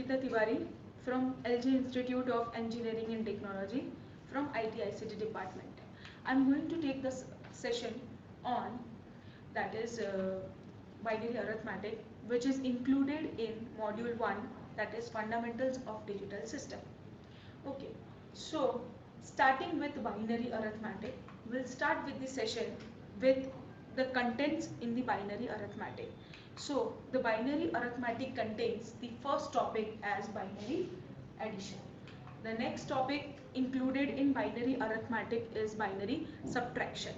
Ankita Tiwari from LG Institute of Engineering and Technology from IT/ICT department. I'm going to take this session on that is binary arithmetic, which is included in module 1, that is fundamentals of digital system. Okay, so starting with binary arithmetic, we'll start with the session with the contents in the binary arithmetic. So the binary arithmetic contains the first topic as binary addition. The next topic included in binary arithmetic is binary subtraction.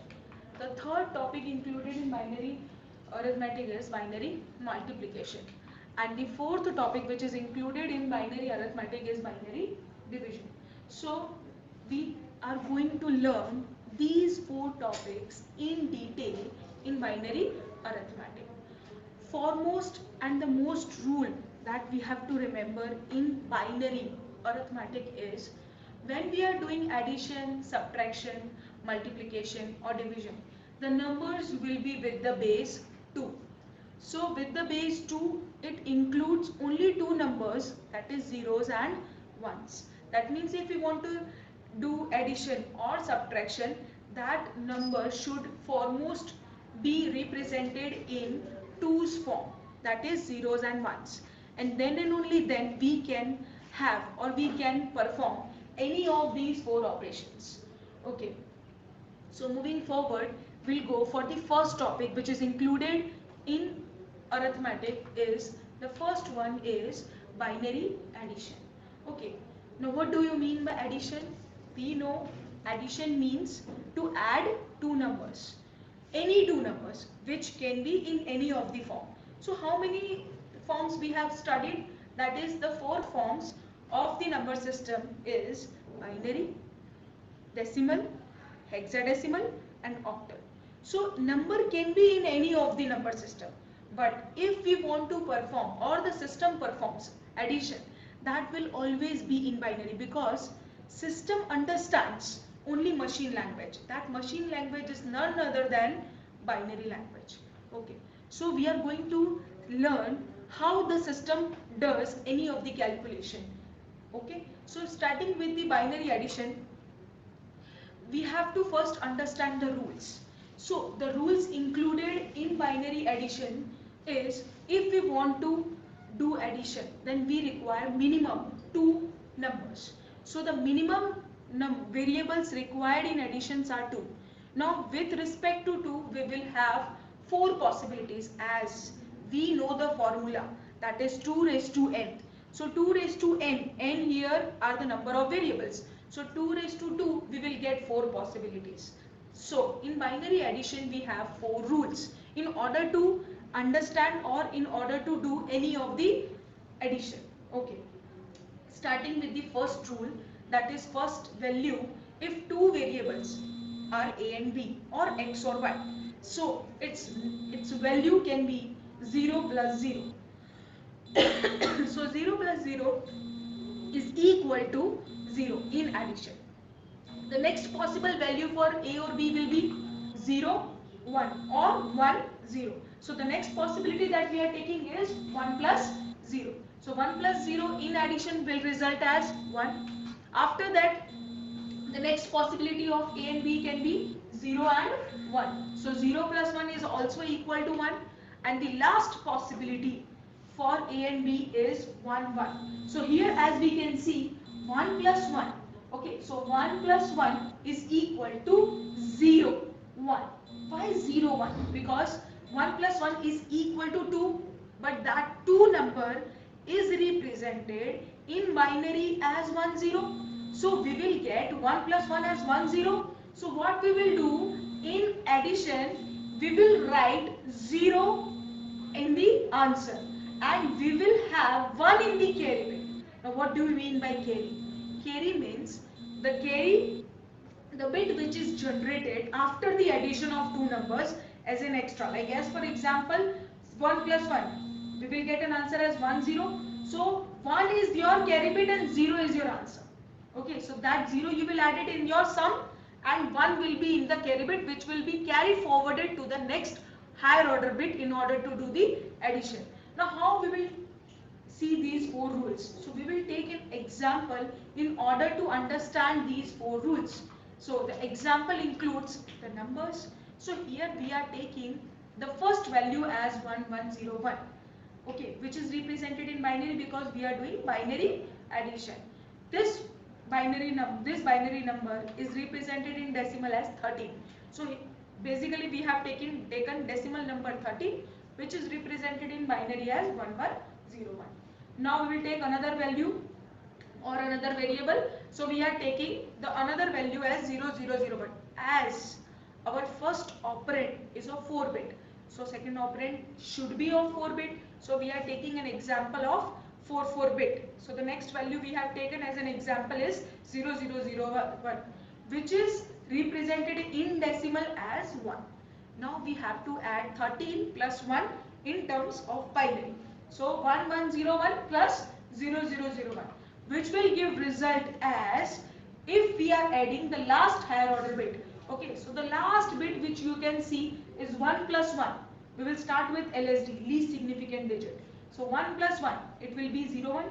The third topic included in binary arithmetic is binary multiplication. And the fourth topic which is included in binary arithmetic is binary division. So we are going to learn these four topics in detail in binary arithmetic. Foremost and the most rule that we have to remember in binary arithmetic is when we are doing addition, subtraction, multiplication or division, the numbers will be with the base 2. So with the base 2, it includes only two numbers, that is zeros and ones. That means if we want to do addition or subtraction, that number should foremost be represented in twos form, that is zeros and ones. And then and only then we can have or we can perform any of these four operations. Okay. So moving forward, we'll go for the first topic which is included in arithmetic is the first one is binary addition. Okay. Now what do you mean by addition? We know addition means to add two numbers. Any two numbers which can be in any of the form. So how many forms we have studied? That is the four forms of the number system is binary, decimal, hexadecimal and octal. So number can be in any of the number system, but if we want to perform or the system performs addition, that will always be in binary because system understands only machine language. That machine language is none other than binary language. Okay, so we are going to learn how the system does any of the calculation. Okay, so starting with the binary addition, we have to first understand the rules. So the rules included in binary addition is if we want to do addition, then we require minimum two numbers. So the minimum variables required in additions are 2. Now with respect to 2, we will have 4 possibilities as we know the formula, that is 2 raised to n. So 2 raised to n, n here are the number of variables. So 2 raised to 2, we will get 4 possibilities. So in binary addition, we have 4 rules in order to understand or in order to do any of the addition. Okay. Starting with the first rule, that is first value, if two variables are a and b or x or y, so its value can be 0 plus 0. So 0 plus 0 is equal to 0 in addition. The next possible value for a or b will be 0, 1 or 1, 0. So the next possibility that we are taking is 1 plus 0. So 1 plus 0 in addition will result as 1. After that, the next possibility of a and b can be 0 and 1. So 0 plus 1 is also equal to 1. And the last possibility for a and b is 1, 1. So here as we can see 1 plus 1. Okay, so 1 plus 1 is equal to 0, 1. Why 0, 1? Because 1 plus 1 is equal to 2, but that 2 number is represented in binary as 1, 0. So we will get 1 plus 1 as 1, 0. So what we will do in addition, we will write 0 in the answer and we will have 1 in the carry bit. Now what do we mean by carry? Carry means the bit which is generated after the addition of two numbers as an extra. Like as for example, 1 plus 1, we will get an answer as 1, 0. So 1 is your carry bit and 0 is your answer. Okay, so that 0 you will add it in your sum and 1 will be in the carry bit which will be carried forwarded to the next higher order bit in order to do the addition. Now how we will see these four rules. So we will take an example in order to understand these four rules. So the example includes the numbers. So here we are taking the first value as 1101. Okay, which is represented in binary because we are doing binary addition. This binary number is represented in decimal as 13. So basically we have taken decimal number 13, which is represented in binary as 1101. Now we will take another value or another variable. So we are taking the another value as 0001, as our first operand is of 4 bit. So second operand should be of 4 bit. So we are taking an example of 4 bit. So the next value we have taken as an example is 0001, which is represented in decimal as 1. Now we have to add 13 plus 1 in terms of binary. So 1101 plus 0001, which will give result as, if we are adding the last higher order bit. Okay, so the last bit which you can see is 1 plus 1. We will start with LSD, least significant digit. So 1 plus 1, it will be 01,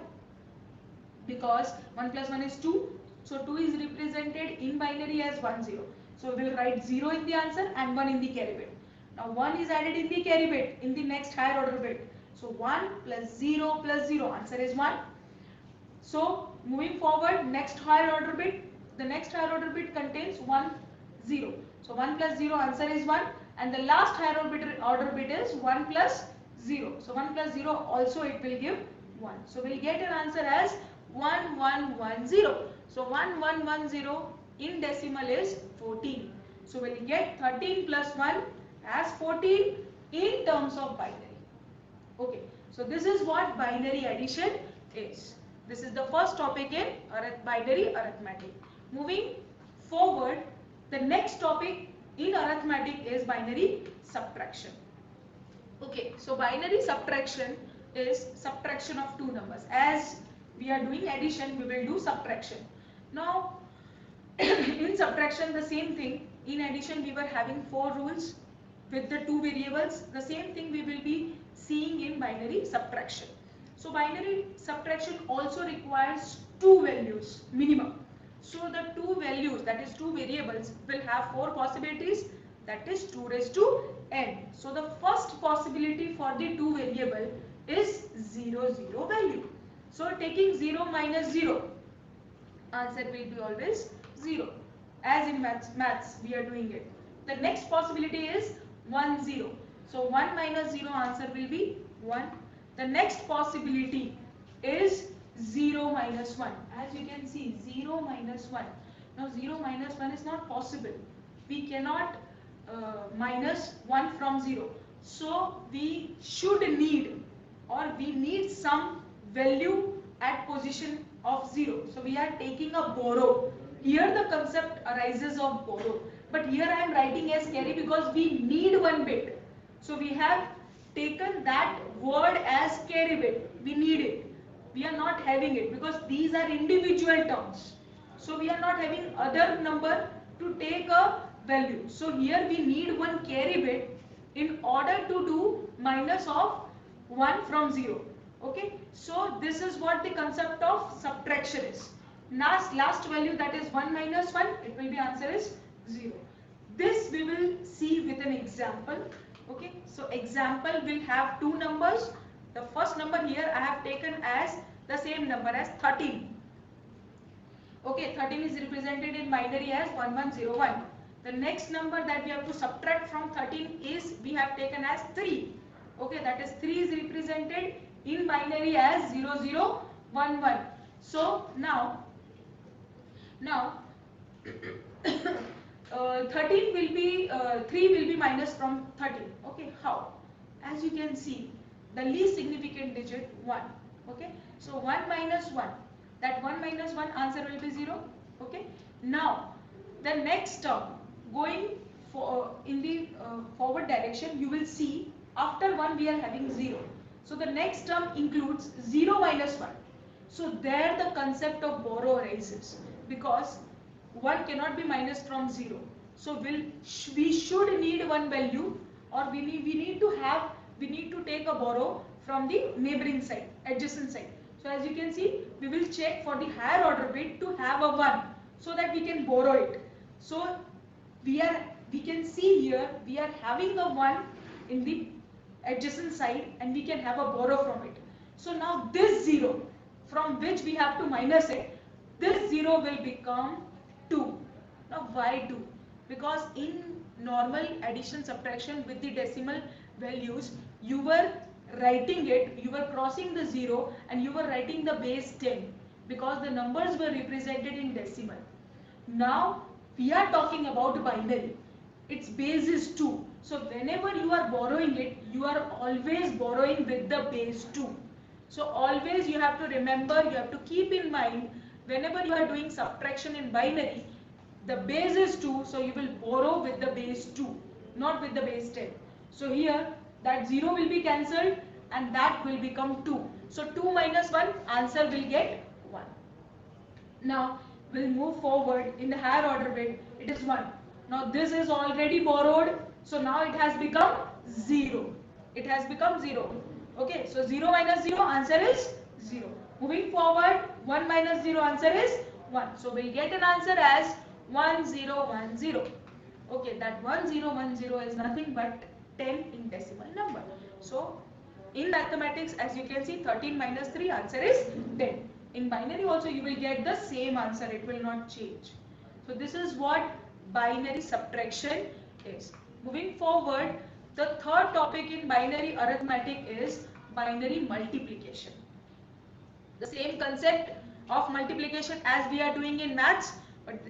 because 1 plus 1 is 2. So 2 is represented in binary as 10. So we will write 0 in the answer and 1 in the carry bit. Now 1 is added in the carry bit in the next higher order bit. So 1 plus 0 plus 0, answer is 1. So moving forward, next higher order bit, the next higher order bit contains 1, 0. So 1 plus 0, answer is 1, and the last higher order bit is 1 plus 0. So 1 plus 0 also it will give 1. So we'll get an answer as 1110. So 1110 in decimal is 14. So we'll get 13 plus 1 as 14 in terms of binary. Okay, so this is what binary addition is. This is the first topic in binary arithmetic. Moving forward, the next topic in arithmetic is binary subtraction. Okay, so binary subtraction is subtraction of two numbers. As we are doing addition, we will do subtraction. Now, in subtraction, the same thing. In addition, we were having 4 rules with the 2 variables. The same thing we will be seeing in binary subtraction. So binary subtraction also requires 2 values minimum. So the 2 values, that is 2 variables, will have 4 possibilities, that is 2 raised to n. So the first possibility for the 2 variable is 0, 0 value. So taking 0 minus 0, answer will be always 0. As in maths we are doing it. The next possibility is 1, 0. So 1 minus 0, answer will be 1. The next possibility is 0 minus 1. As you can see, 0 minus 1. Now 0 minus 1 is not possible. We cannot minus 1 from 0. So we should need, or we need some value at position of 0. So we are taking a borrow. Here the concept arises of borrow. But here I am writing as carry because we need 1 bit. So we have taken that word as carry bit. We need it. We are not having it because these are individual terms. So we are not having other number to take a value. So here we need 1 carry bit in order to do minus of 1 from 0. Okay. So this is what the concept of subtraction is. Last value, that is 1 minus 1, it will be answer is 0. This we will see with an example. Okay, so example will have 2 numbers. The first number here I have taken as the same number as 13. Okay, 13 is represented in binary as 1101. The next number that we have to subtract from 13 is we have taken as 3. Okay, that is 3 is represented in binary as 0011. So now 13 will be 3 will be minus from 13. Okay, how? As you can see, the least significant digit 1. Okay, so 1 minus 1, that 1 minus 1, answer will be 0. Okay, now the next term, going for in the forward direction, you will see after 1 we are having 0. So the next term includes 0 minus 1. So there the concept of borrow arises, because 1 cannot be minus from 0. So we should need 1 value, or we need to take a borrow from the neighboring side, adjacent side. So as you can see, we will check for the higher order bit to have a 1 so that we can borrow it. So we can see here we are having a 1 in the adjacent side and we can have a borrow from it. So now this 0 from which we have to minus it, this 0 will become 2. Now why 2? Because in normal addition subtraction with the decimal values, you were writing it, you were crossing the 0 and you were writing the base 10 because the numbers were represented in decimal. Now we are talking about binary. Its base is 2. So whenever you are borrowing it, you are always borrowing with the base 2. So always you have to remember, you have to keep in mind, whenever you are doing subtraction in binary, the base is 2, so you will borrow with the base 2, not with the base 10. So here that 0 will be cancelled and that will become 2. So 2 minus 1, answer will get 1. Now we'll move forward in the higher order bit. It is 1. Now this is already borrowed, so now it has become 0. It has become 0. Okay, so 0 minus 0, answer is 0. Moving forward, 1 minus 0, answer is 1. So we'll get an answer as 1010. Okay, that 1010 is nothing but 10 in decimal number. So in mathematics, as you can see, 13 minus 3, answer is 10. In binary also you will get the same answer, it will not change. So this is what binary subtraction is. Moving forward, the third topic in binary arithmetic is binary multiplication. The same concept of multiplication as we are doing in maths, but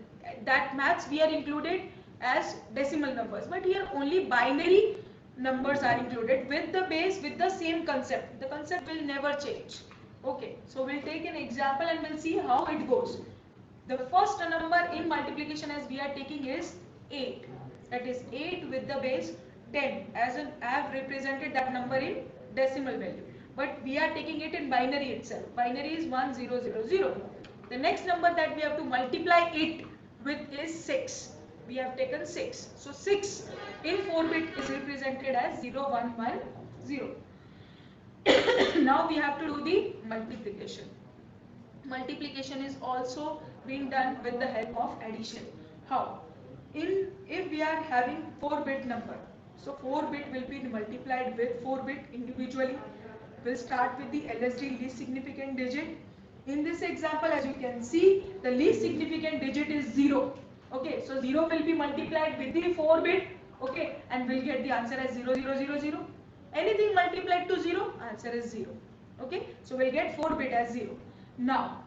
that maths we are included as decimal numbers, but here only binary numbers are included with the base, with the same concept. The concept will never change. Okay, so we'll take an example and we'll see how it goes. The first number in multiplication as we are taking is 8. That is 8 with the base 10. As I have represented that number in decimal value. But we are taking it in binary itself. Binary is 1000. The next number that we have to multiply it with is 6. We have taken 6. So 6 in 4-bit is represented as 0110. Now we have to do the multiplication. Multiplication is also being done with the help of addition. How? If we are having 4-bit number, so 4-bit will be multiplied with 4-bit individually. We'll start with the LSD, least significant digit. In this example, as you can see, the least significant digit is 0. Okay, so 0 will be multiplied with the 4-bit. Okay, and we'll get the answer as 0000. Anything multiplied to 0, answer is 0. Okay, so we'll get 4-bit as 0. Now,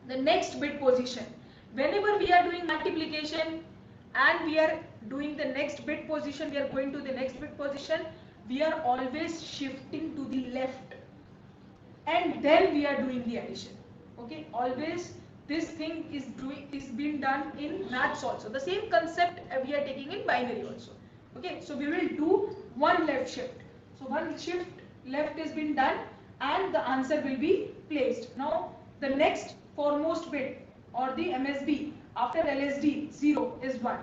the next bit position. Whenever we are doing multiplication and we are doing the next bit position, we are going to the next bit position, we are always shifting to the left and then we are doing the addition. Okay, always this thing is being done in maths also. The same concept we are taking in binary also. Okay, so we will do one left shift. So one shift left is been done and the answer will be placed. Now the next foremost bit or the MSB after LSD 0 is 1.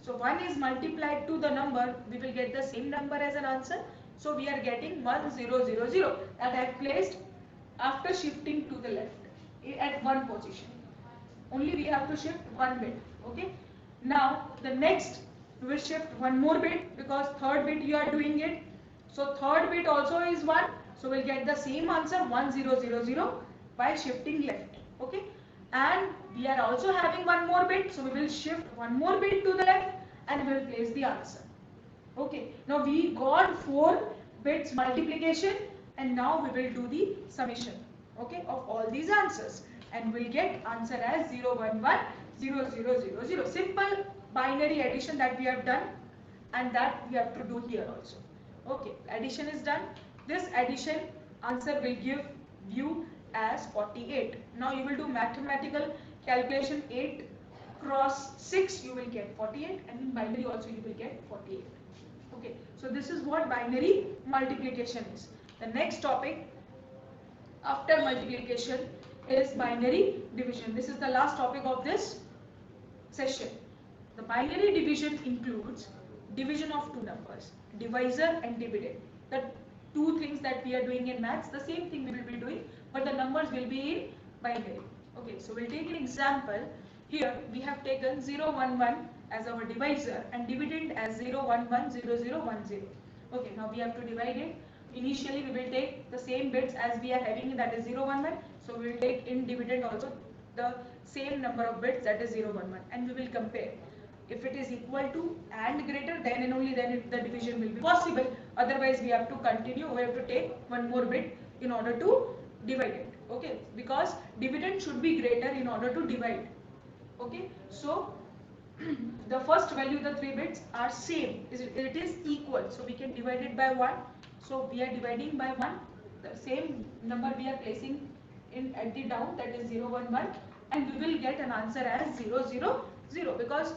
So 1 is multiplied to the number, we will get the same number as an answer. So we are getting 1000 that I have placed after shifting to the left at one position. Only we have to shift one bit. Okay. Now the next we will shift one more bit because third bit you are doing it. So third bit also is 1. So we'll get the same answer 1000 by shifting left. Okay. And we are also having one more bit. So we will shift one more bit to the left and we will place the answer. Okay. Now we got 4 bits multiplication and now we will do the summation. Okay, of all these answers. And we'll get answer as 0110000. Simple binary addition that we have done and that we have to do here also. Okay, addition is done. This addition answer will give you as 48. Now you will do mathematical calculation. 8 cross 6 you will get 48 and in binary also you will get 48. Okay, so this is what binary multiplication is. The next topic after multiplication is binary division. This is the last topic of this session. The binary division includes division of two numbers, divisor and dividend. The two things that we are doing in maths, the same thing we will be doing, but the numbers will be in binary. Okay, so we'll take an example. Here we have taken 0, 1, 1 as our divisor and dividend as 0, 1, 1, 0, 0, 1, 0. Okay, now we have to divide it. Initially we will take the same bits as we are having, that is 0, 1, 1. So we will take in dividend also the same number of bits, that is 0, 1, 1, and we will compare. If it is equal to and greater, then and only then the division will be possible. Otherwise we have to continue, we have to take one more bit in order to divide it. Okay, because dividend should be greater in order to divide. Okay, so the first value, the 3 bits are same, it is equal, so we can divide it by 1. So we are dividing by 1, the same number we are placing in at the down, that is 0, 1, 1, and we will get an answer as 0, 0, 0, because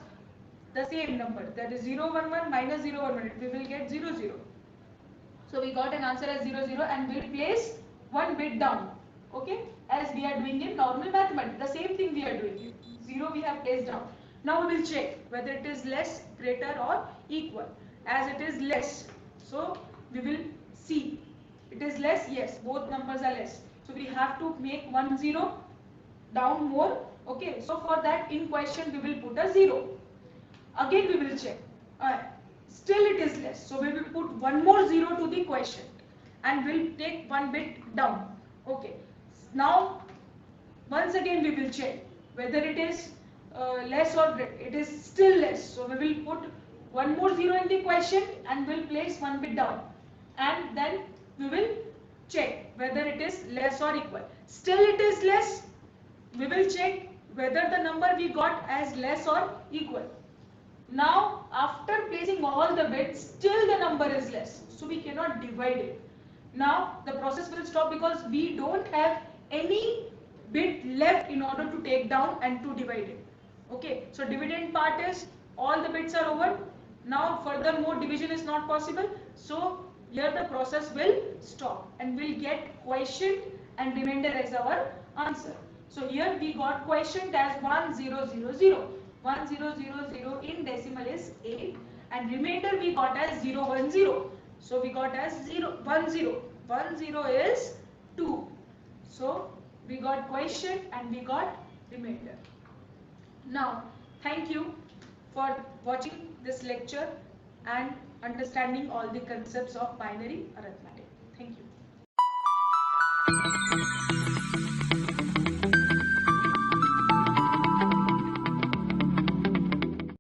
the same number, that is 0, 1, 1 minus 0, 1, 1, we will get 0, 0. So we got an answer as 0, 0, and we'll place one bit down. Okay, as we are doing in normal mathematics, the same thing we are doing. 0 we have placed down. Now we will check whether it is less, greater, or equal. As it is less, so we will see. It is less, yes, both numbers are less. So we have to make 1 0 down more. Okay, so for that in question we will put a 0. Again we will check. Still it is less, so we will put one more 0 to the quotient and we'll take one bit down. Okay, now once again we will check whether it is less or greater. It is still less, so we will put one more 0 in the quotient and we'll place one bit down, and then we will check whether it is less or equal. Still it is less, we will check whether the number we got as less or equal. Now after placing all the bits, still the number is less, so we cannot divide it. Now the process will stop because we don't have any bit left in order to take down and to divide it. Okay, so dividend part is all the bits are over. Now furthermore division is not possible, so here the process will stop and we'll get quotient and remainder as our answer. So here we got quotient as 1000. 1000 in decimal is 8, and remainder we got as 010. So we got as 010. 10 is 2. So we got quotient and we got remainder. Now thank you for watching this lecture and understanding all the concepts of binary arithmetic. Thank you.